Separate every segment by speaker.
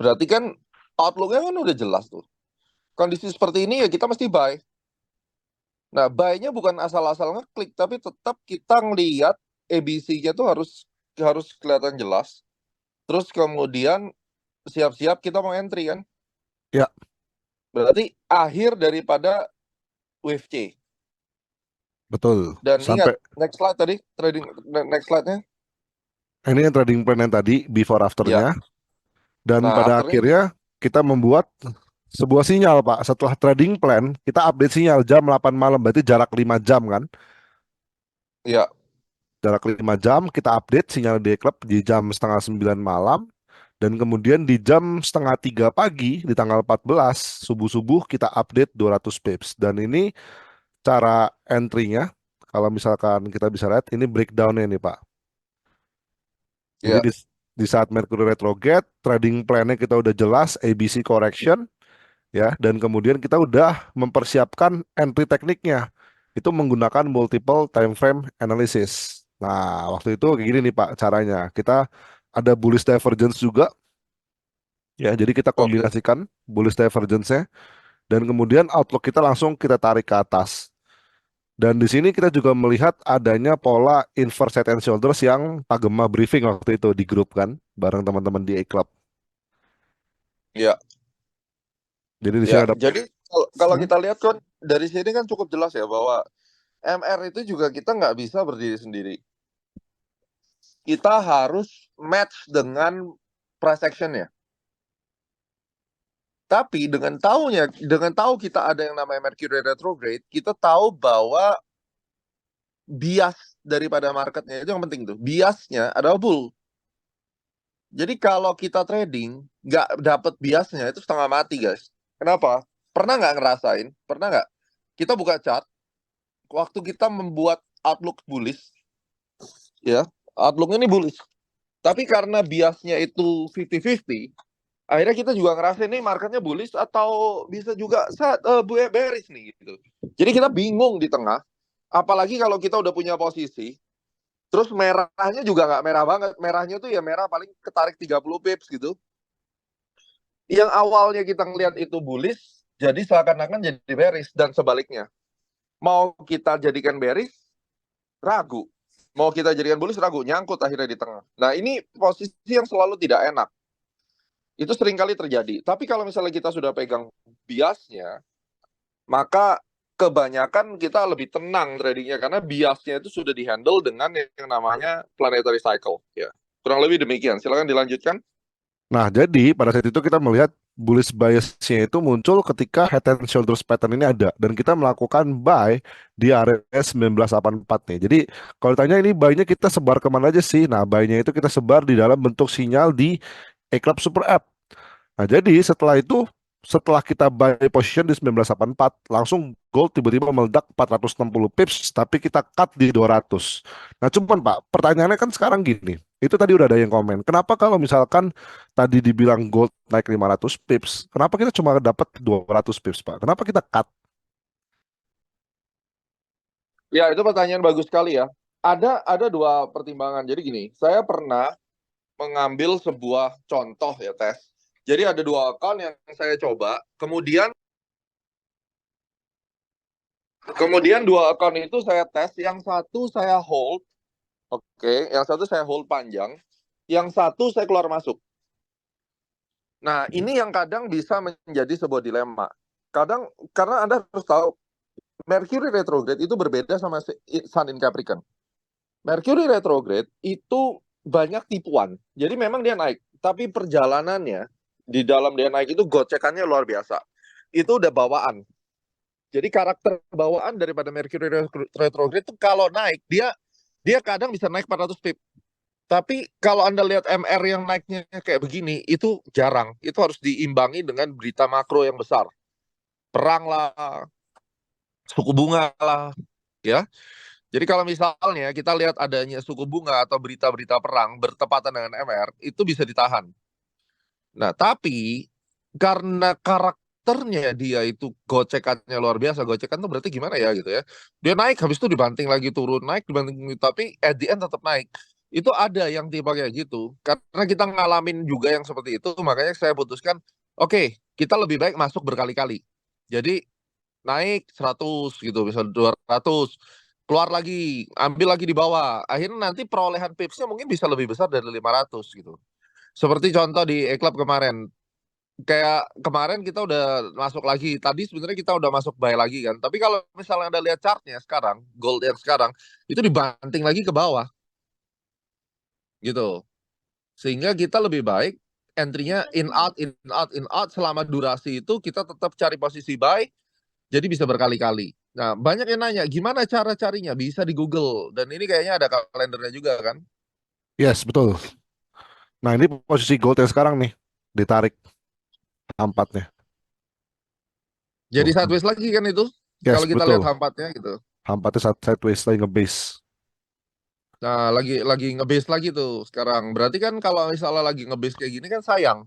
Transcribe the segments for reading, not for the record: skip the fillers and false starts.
Speaker 1: Berarti kan outlook-nya kan udah jelas tuh. Kondisi seperti ini ya kita mesti buy. Nah, buy-nya bukan asal-asal ngeklik, tapi tetap kita ngeliat ABC-nya tuh harus harus kelihatan jelas. Terus kemudian siap-siap kita mau entry kan.
Speaker 2: Ya,
Speaker 1: Berarti akhir daripada wave C.
Speaker 2: betul.
Speaker 1: Dan ingat,
Speaker 2: Sampai
Speaker 1: next slide tadi, trading next slide-nya.
Speaker 2: ini yang trading plan yang tadi, before
Speaker 1: Ya.
Speaker 2: afternya. Dan
Speaker 1: Nah,
Speaker 2: pada
Speaker 1: afternya,
Speaker 2: akhirnya kita membuat sebuah sinyal, Pak. Setelah trading plan, kita update sinyal jam 8 malam, berarti jarak 5 jam kan.
Speaker 1: ya,
Speaker 2: Jarak 5 jam, kita update sinyal di klub di jam setengah 9 malam. Dan kemudian di jam setengah 3 pagi, di tanggal 14, subuh-subuh kita update 200 pips. Dan ini cara entry-nya, kalau misalkan kita bisa lihat, ini breakdown-nya nih Pak. Jadi
Speaker 1: ya.
Speaker 2: di saat Mercury retrograde, trading plan-nya kita udah jelas, ABC correction, ya, dan kemudian kita udah mempersiapkan entry tekniknya. Itu menggunakan multiple time frame analysis. Nah, waktu itu kayak gini nih Pak caranya. Kita ada bullish divergence juga, ya, jadi kita
Speaker 1: Oke.
Speaker 2: kombinasikan bullish divergence-nya, dan kemudian outlook kita langsung kita tarik ke atas. Dan di sini kita juga melihat adanya pola inverse head and shoulders yang Pak Gema briefing waktu itu di grup kan, bareng teman-teman di A-Club.
Speaker 1: Ya,
Speaker 2: Jadi di sini
Speaker 1: ya.
Speaker 2: ada.
Speaker 1: Jadi kalau
Speaker 2: Hmm?
Speaker 1: kita lihat kan dari sini kan cukup jelas ya bahwa MR itu juga kita nggak bisa berdiri sendiri. Kita harus match dengan price action-nya. Tapi dengan tahu kita ada yang namanya Mercury retrograde, kita tahu bahwa bias daripada marketnya itu yang penting tuh. Biasnya adalah bull. Jadi kalau kita trading nggak dapat biasnya itu setengah mati guys. Kenapa? Pernah nggak ngerasain? Pernah nggak? Kita buka chart, waktu kita membuat outlook bullish, ya outlook ini bullish. Tapi karena biasnya itu 50-50, akhirnya kita juga ngerasain nih marketnya bullish atau bisa juga bearish nih gitu. Jadi kita bingung di tengah. Apalagi kalau kita udah punya posisi, terus merahnya juga nggak merah banget. Merahnya tuh ya merah paling ketarik 30 pips gitu. Yang awalnya kita ngelihat itu bullish, jadi seakan-akan jadi bearish dan sebaliknya. Mau kita jadikan bearish, ragu. Mau kita jadikan bullish, ragu. Nyangkut akhirnya di tengah. Nah ini posisi yang selalu tidak enak. Itu sering kali terjadi. Tapi kalau misalnya kita sudah pegang biasnya, maka kebanyakan kita lebih tenang tradingnya karena biasnya itu sudah dihandle dengan yang namanya planetary cycle. Ya, kurang lebih demikian. Silakan dilanjutkan.
Speaker 2: Nah, jadi pada saat itu kita melihat bullish bias-nya itu muncul ketika head and shoulders pattern ini ada dan kita melakukan buy di area 1984 nih. Jadi kalau ditanya ini buy-nya kita sebar kemana aja sih? Nah, buy-nya itu kita sebar di dalam bentuk sinyal di A-Club Super App. Nah, jadi setelah kita buy position di 1984, langsung gold tiba-tiba meledak 460 pips, tapi kita cut di 200. Nah, cuman Pak, pertanyaannya kan sekarang gini, itu tadi udah ada yang komen, kenapa kalau misalkan tadi dibilang gold naik 500 pips, kenapa kita cuma dapat 200 pips, Pak? Kenapa kita cut?
Speaker 1: Ya, itu pertanyaan bagus sekali ya. Ada dua pertimbangan. Jadi gini, saya pernah mengambil sebuah contoh ya tes. Jadi ada dua account yang saya coba. Kemudian dua account itu saya tes. Yang satu saya hold, oke. Yang satu saya hold panjang. Yang satu saya keluar masuk. Nah, ini yang kadang bisa menjadi sebuah dilema. Kadang karena Anda harus tahu Mercury retrograde itu berbeda sama Sun in Capricorn. Mercury retrograde itu banyak tipuan. Jadi memang dia naik, tapi perjalanannya di dalam dia naik itu gocekannya luar biasa. Itu udah bawaan. Jadi karakter bawaan daripada Mercury retrograde itu kalau naik dia dia kadang bisa naik 400 pip. Tapi kalau Anda lihat MR yang naiknya kayak begini itu jarang. Itu harus diimbangi dengan berita makro yang besar. Perang lah, suku bunga lah, ya. Jadi kalau misalnya kita lihat adanya suku bunga atau berita-berita perang bertepatan dengan MR, itu bisa ditahan. Nah, tapi karena karakternya dia itu gocekannya luar biasa, gocekan tuh berarti gimana ya gitu ya. Dia naik, habis itu dibanting lagi turun, naik, dibanting, tapi at the end tetap naik. itu ada yang tipe kayak gitu. Karena kita ngalamin juga yang seperti itu, makanya saya putuskan, oke, kita lebih baik masuk berkali-kali. Jadi naik 100 gitu, misal 200, keluar lagi, ambil lagi di bawah. Akhirnya nanti perolehan pipsnya mungkin bisa lebih besar dari 500 gitu. Seperti contoh di E-Club kemarin. Kayak kemarin kita udah masuk lagi. Tadi sebenarnya kita udah masuk buy lagi kan. Tapi kalau misalnya Anda lihat chartnya sekarang, gold yang sekarang, itu dibanting lagi ke bawah gitu. Sehingga kita lebih baik entry-nya in out, in out, in out selama durasi itu kita tetap cari posisi buy, jadi bisa berkali-kali. Nah, banyak yang nanya, gimana cara carinya? Bisa di Google. Dan ini kayaknya ada kalendernya juga kan?
Speaker 2: Yes, betul. Nah, ini posisi gold yang sekarang nih, ditarik empatnya.
Speaker 1: Jadi
Speaker 2: Tuh.
Speaker 1: sideways lagi kan itu?
Speaker 2: Yes,
Speaker 1: Kalau kita lihat
Speaker 2: betul.
Speaker 1: hampatnya gitu.
Speaker 2: Empatnya sideways lagi nge-base.
Speaker 1: Nah, lagi ngebase lagi tuh sekarang. Berarti kan kalau misalnya lagi ngebase kayak gini kan sayang.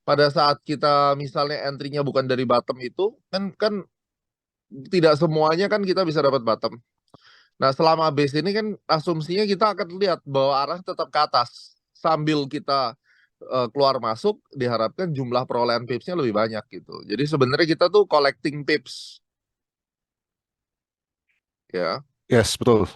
Speaker 1: Pada saat kita misalnya entry-nya bukan dari bottom itu, kan tidak semuanya kan kita bisa dapat bottom. Nah, selama base ini kan asumsinya kita akan lihat bahwa arah tetap ke atas. Sambil kita keluar masuk, diharapkan jumlah perolehan pipsnya lebih banyak gitu. Jadi sebenarnya kita tuh collecting pips, ya.
Speaker 2: Yes, betul.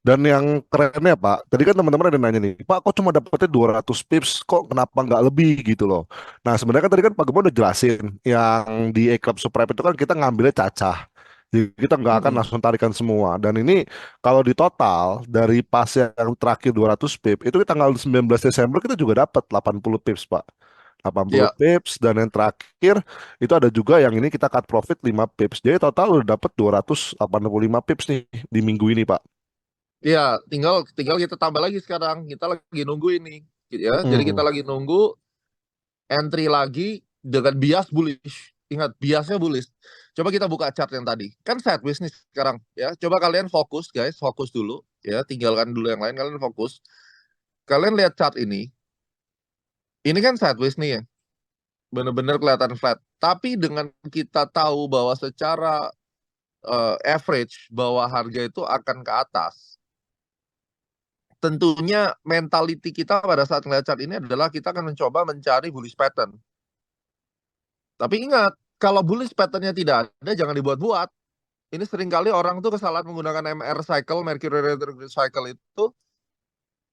Speaker 2: Dan yang kerennya Pak, tadi kan teman-teman ada nanya nih, Pak kok cuma dapetnya 200 pips, kok kenapa nggak lebih gitu loh. Nah sebenarnya kan tadi kan Pak Gembong udah jelasin, yang di E-Club Supreme itu kan kita ngambilnya cacah. Jadi kita nggak akan
Speaker 1: Mm-mm.
Speaker 2: langsung tarikan semua. Dan ini kalau di total, dari pas yang terakhir 200 pips, itu di tanggal 19 Desember kita juga dapat 80 pips Pak. 80
Speaker 1: Ya,
Speaker 2: pips, dan yang terakhir itu ada juga yang ini kita cut profit 5 pips. Jadi total udah dapat 285 pips nih di minggu ini Pak.
Speaker 1: ya, tinggal tinggal kita tambah lagi sekarang. Kita lagi nunggu ini, ya. Jadi kita
Speaker 2: Mm-mm.
Speaker 1: lagi nunggu entry lagi dengan bias bullish. Ingat, biasnya bullish. Coba kita buka chart yang tadi. Kan sideways nih sekarang, ya. Coba kalian fokus, guys. Fokus dulu, ya. Tinggalkan dulu yang lain. Kalian fokus. Kalian lihat chart ini. Ini kan sideways nih ya. Bener-bener kelihatan flat. Tapi dengan kita tahu bahwa secara average, bahwa harga itu akan ke atas. Tentunya mentality kita pada saat melihat chart ini adalah kita akan mencoba mencari bullish pattern. Tapi ingat, kalau bullish patternnya tidak ada, jangan dibuat-buat. Ini seringkali orang tuh kesalahan menggunakan MR cycle, Mercury Retrograde Cycle itu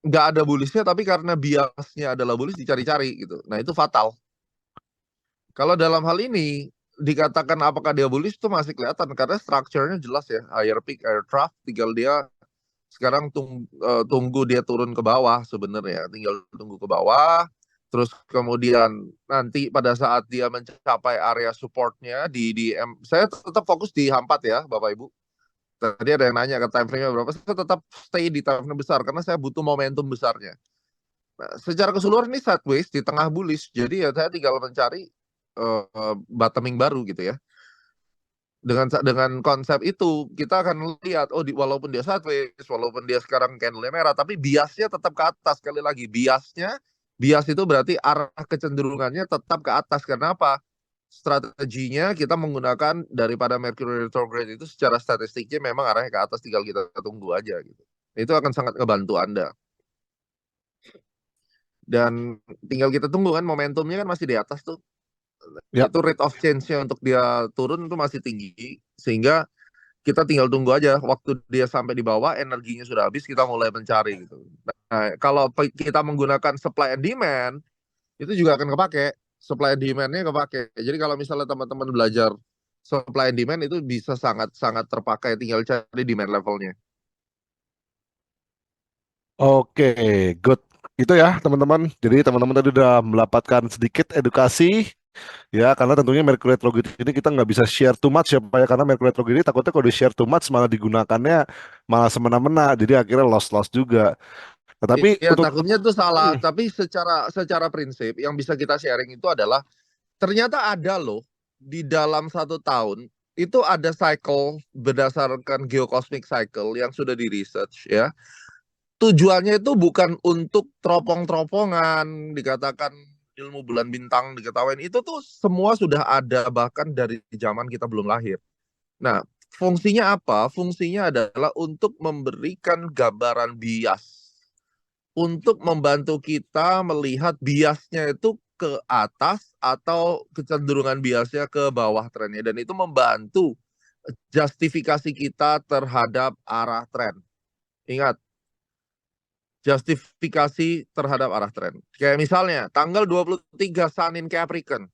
Speaker 1: nggak ada bullishnya, tapi karena biasnya adalah bullish dicari-cari gitu. Nah itu fatal. Kalau dalam hal ini dikatakan apakah dia bullish itu masih kelihatan karena strukturnya jelas ya, higher peak, higher trough, tinggal dia sekarang tunggu dia turun ke bawah sebenarnya, tinggal tunggu ke bawah. Terus kemudian nanti pada saat dia mencapai area supportnya saya tetap fokus di H4 ya, Bapak Ibu. Tadi ada yang nanya ke time frame-nya berapa, saya tetap stay di time frame besar karena saya butuh momentum besarnya. Nah, secara keseluruhan ini sideways di tengah bullish, jadi ya saya tinggal mencari bottoming baru gitu ya. Dengan konsep itu kita akan lihat, oh walaupun dia sideways, walaupun dia sekarang candle merah, tapi biasnya tetap ke atas. Sekali lagi, bias itu berarti arah kecenderungannya tetap ke atas. Karena apa? Strateginya kita menggunakan daripada Mercury retrograde itu secara statistiknya memang arahnya ke atas, tinggal kita tunggu aja gitu. Itu akan sangat ngebantu Anda. Dan tinggal kita tunggu kan, momentumnya kan masih di atas tuh.
Speaker 2: Ya,
Speaker 1: Itu rate of change-nya untuk dia turun itu masih tinggi, sehingga kita tinggal tunggu aja waktu dia sampai di bawah, energinya sudah habis, kita mulai mencari gitu. Nah, kalau kita menggunakan supply and demand, itu juga akan kepake. Supply and demand-nya kepake. Jadi kalau misalnya teman-teman belajar supply and demand itu bisa sangat-sangat terpakai, tinggal cari demand levelnya.
Speaker 2: oke, good. Itu ya teman-teman. Jadi teman-teman tadi udah mendapatkan sedikit edukasi ya, karena tentunya Mercury Retrograde ini kita nggak bisa share too much ya Pak ya, karena Mercury Retrograde ini takutnya kalau di share too much malah digunakannya malah semena-mena, jadi akhirnya loss-loss juga. Nah, tapi
Speaker 1: Iya,
Speaker 2: untuk
Speaker 1: takutnya itu salah.
Speaker 2: hmm,
Speaker 1: Tapi secara prinsip yang bisa kita sharing itu adalah ternyata ada loh di dalam 1 tahun itu ada cycle berdasarkan geocosmic cycle yang sudah di research ya. Tujuannya itu bukan untuk teropong-teropongan, dikatakan ilmu bulan bintang diketahui itu tuh semua sudah ada bahkan dari zaman kita belum lahir. Nah, fungsinya apa? Fungsinya adalah untuk memberikan gambaran bias. untuk membantu kita melihat biasnya itu ke atas atau kecenderungan biasnya ke bawah trennya, dan itu membantu justifikasi kita terhadap arah tren. Ingat, justifikasi terhadap arah tren. Kayak misalnya tanggal 23 Sun in Capricorn,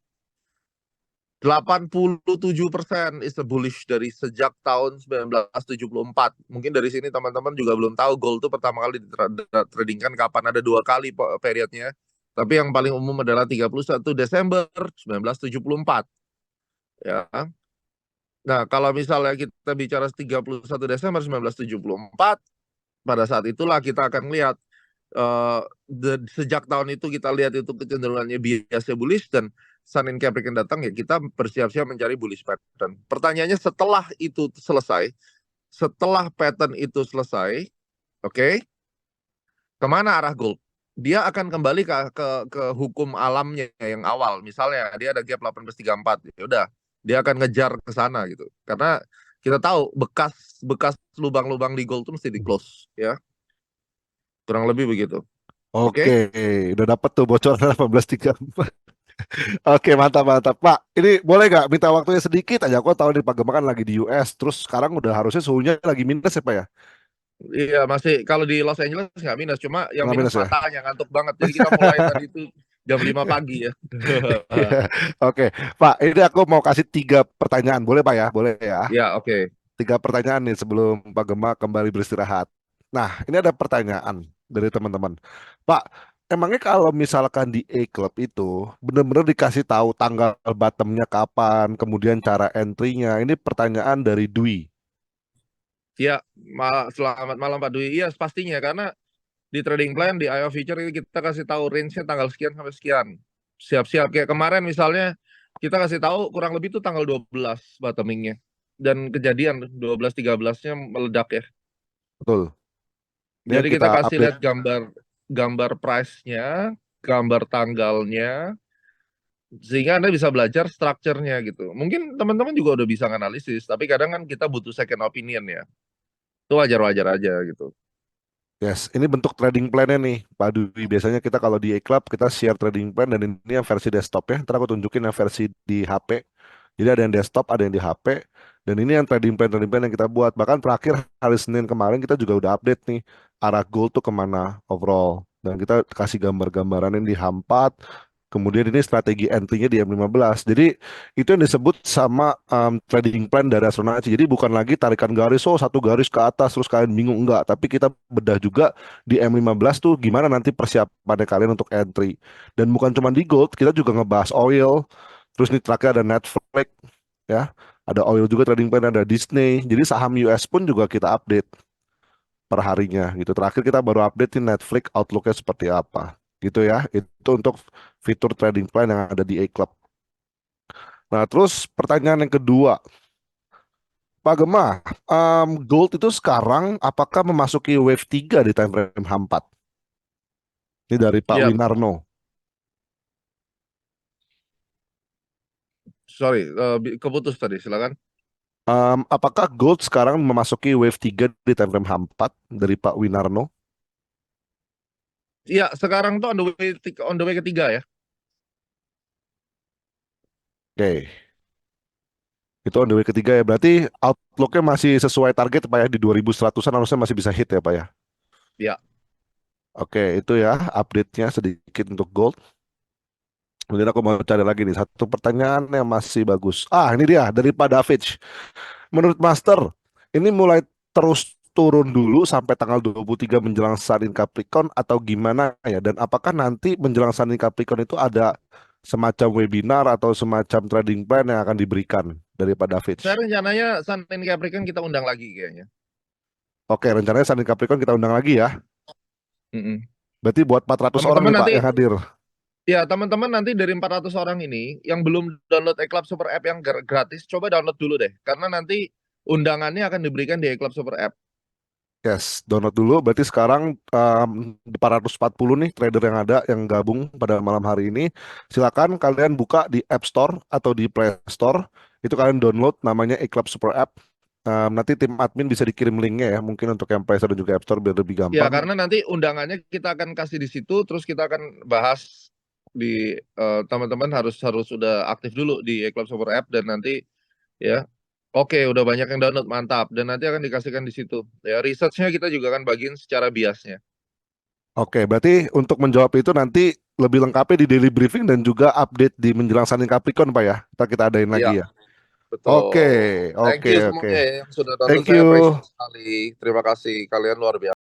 Speaker 1: 87% is a bullish dari sejak tahun 1974. Mungkin dari sini teman-teman juga belum tahu gold itu pertama kali ditradingkan kapan, ada 2 kali periodnya. Tapi yang paling umum adalah 31 Desember 1974. Ya. Nah, kalau misalnya kita bicara 31 Desember 1974, pada saat itulah kita akan lihat sejak tahun itu kita lihat itu kecenderungannya biasnya bullish, dan Sun in Capricorn datang, ya kita bersiap-siap mencari bullish pattern. Pertanyaannya setelah itu selesai, setelah pattern itu selesai, oke, kemana arah gold? Dia akan kembali ke hukum alamnya yang awal. Misalnya dia ada gap 1834, ya udah, dia akan ngejar ke sana gitu. Karena kita tahu bekas lubang-lubang di gold itu mesti di close, ya. Kurang lebih begitu.
Speaker 2: Oke,
Speaker 1: Oke?
Speaker 2: udah dapet tuh bocoran 18.34. Oke, mantap mantap. Pak, ini boleh nggak minta waktunya sedikit aja? Aku tahu di Pak Gemma kan lagi di US, terus sekarang udah harusnya suhunya lagi minus ya Pak ya?
Speaker 1: Iya, masih kalau di Los Angeles nggak minus, cuma yang
Speaker 2: Nggak
Speaker 1: minus
Speaker 2: minus ya?
Speaker 1: matanya, ngantuk banget. Jadi kita mulai tadi itu jam 5 pagi ya.
Speaker 2: Iya. Oke, Pak, ini aku mau kasih 3 pertanyaan, boleh Pak ya? Boleh ya?
Speaker 1: Ya, oke.
Speaker 2: 3 pertanyaan nih sebelum Pak Gemma kembali beristirahat. Nah, ini ada pertanyaan dari teman-teman. Pak, emangnya kalau misalkan di E-Club itu benar-benar dikasih tahu tanggal bottomnya kapan, kemudian cara entry-nya? Ini pertanyaan dari Dwi.
Speaker 1: Ya, selamat malam Pak Dwi. Iya, pastinya karena di trading plan di IO Future ini kita kasih tahu range-nya tanggal sekian sampai sekian. Siap-siap, kayak kemarin misalnya kita kasih tahu kurang lebih itu tanggal 12 bottoming-nya. Dan kejadian 12 13-nya meledak ya.
Speaker 2: Betul. Ini
Speaker 1: Jadi
Speaker 2: yang
Speaker 1: kita
Speaker 2: kita
Speaker 1: kasih
Speaker 2: update.
Speaker 1: lihat gambar gambar price-nya, gambar tanggalnya, sehingga Anda bisa belajar strukturnya gitu. Mungkin teman-teman juga udah bisa analisis, tapi kadang kan kita butuh second opinion ya. Itu wajar-wajar aja gitu.
Speaker 2: Yes, ini bentuk trading plan-nya nih, Pak Dwi. Biasanya kita kalau di E-Club kita share trading plan dan ini yang versi desktop ya. Ntar aku tunjukin yang versi di HP. Jadi ada yang desktop, ada yang di HP. Dan ini yang trading plan yang kita buat. Bahkan terakhir hari Senin kemarin kita juga udah update nih arah gold tuh kemana overall. Dan kita kasih gambar-gambaran yang di H4. Kemudian ini strategi entry-nya di M15. Jadi itu yang disebut sama trading plan dari Astronaci. Jadi bukan lagi tarikan garis, oh satu garis ke atas terus kalian bingung. Enggak. Tapi kita bedah juga di M15 tuh gimana nanti persiapannya kalian untuk entry. Dan bukan cuma di gold, kita juga ngebahas oil. Terus nih terakhir ada Netflix ya. Ada oil juga trading plan, ada Disney. Jadi saham US pun juga kita update per harinya gitu. Terakhir kita baru update di Netflix outlook-nya seperti apa gitu ya. Itu untuk fitur trading plan yang ada di A-Club. Nah, terus pertanyaan yang kedua, Pak Gemma, gold itu sekarang apakah memasuki wave 3 di time frame H4? Ini dari Pak
Speaker 1: Iya,
Speaker 2: Winarno.
Speaker 1: sorry, keputus tadi, silakan.
Speaker 2: Apakah gold sekarang memasuki wave 3 di time frame H4 dari Pak Winarno?
Speaker 1: Iya, sekarang tuh on the way ketiga ya.
Speaker 2: Oke, itu on the way ketiga ya. Berarti outlook-nya masih sesuai target Pak ya di 2100-an harusnya masih bisa hit ya Pak ya.
Speaker 1: Iya.
Speaker 2: Oke, itu ya update-nya sedikit untuk gold. Kemudian aku mau cari lagi nih satu pertanyaan yang masih bagus. Ah, ini dia dari Pak David. Menurut Master, ini mulai terus turun dulu sampai tanggal 23 menjelang Sun in Capricorn atau gimana ya? Dan apakah nanti menjelang Sun in Capricorn itu ada semacam webinar atau semacam trading plan yang akan diberikan dari Pak David?
Speaker 1: Saya rencananya Sun in Capricorn kita undang lagi kayaknya.
Speaker 2: Oke, rencananya Sun in Capricorn kita undang lagi ya.
Speaker 1: Mm-mm.
Speaker 2: Berarti buat 400 orang
Speaker 1: Teman-teman
Speaker 2: nih Pak
Speaker 1: nanti,
Speaker 2: yang hadir.
Speaker 1: ya teman-teman nanti dari 400 orang ini yang belum download eClub Super App yang gratis, coba download dulu deh. Karena nanti undangannya akan diberikan di eClub Super App.
Speaker 2: Yes, download dulu. Berarti sekarang 440 nih trader yang ada yang gabung pada malam hari ini. Silakan kalian buka di App Store atau di Play Store. Itu kalian download namanya eClub Super App. Nanti tim admin bisa dikirim linknya ya, mungkin untuk yang Play Store dan juga App Store biar lebih
Speaker 1: Ya,
Speaker 2: gampang.
Speaker 1: karena nanti undangannya kita akan kasih di situ, terus kita akan bahas di teman-teman harus sudah aktif dulu di Club Super App dan nanti ya, oke udah banyak yang download mantap dan nanti akan dikasihkan di situ. Ya, researchnya kita juga akan bagiin secara biasnya.
Speaker 2: Oke, berarti untuk menjawab itu nanti lebih lengkapnya di daily briefing dan juga update di menjelang Sunning Capricorn, Pak ya. Kita adain
Speaker 1: Iya,
Speaker 2: lagi ya. Oke,
Speaker 1: betul. Thank
Speaker 2: oke,
Speaker 1: you
Speaker 2: oke.
Speaker 1: semuanya ya yang sudah download,
Speaker 2: Thank
Speaker 1: saya appreciate
Speaker 2: you.
Speaker 1: sekali. Terima kasih, kalian luar biasa.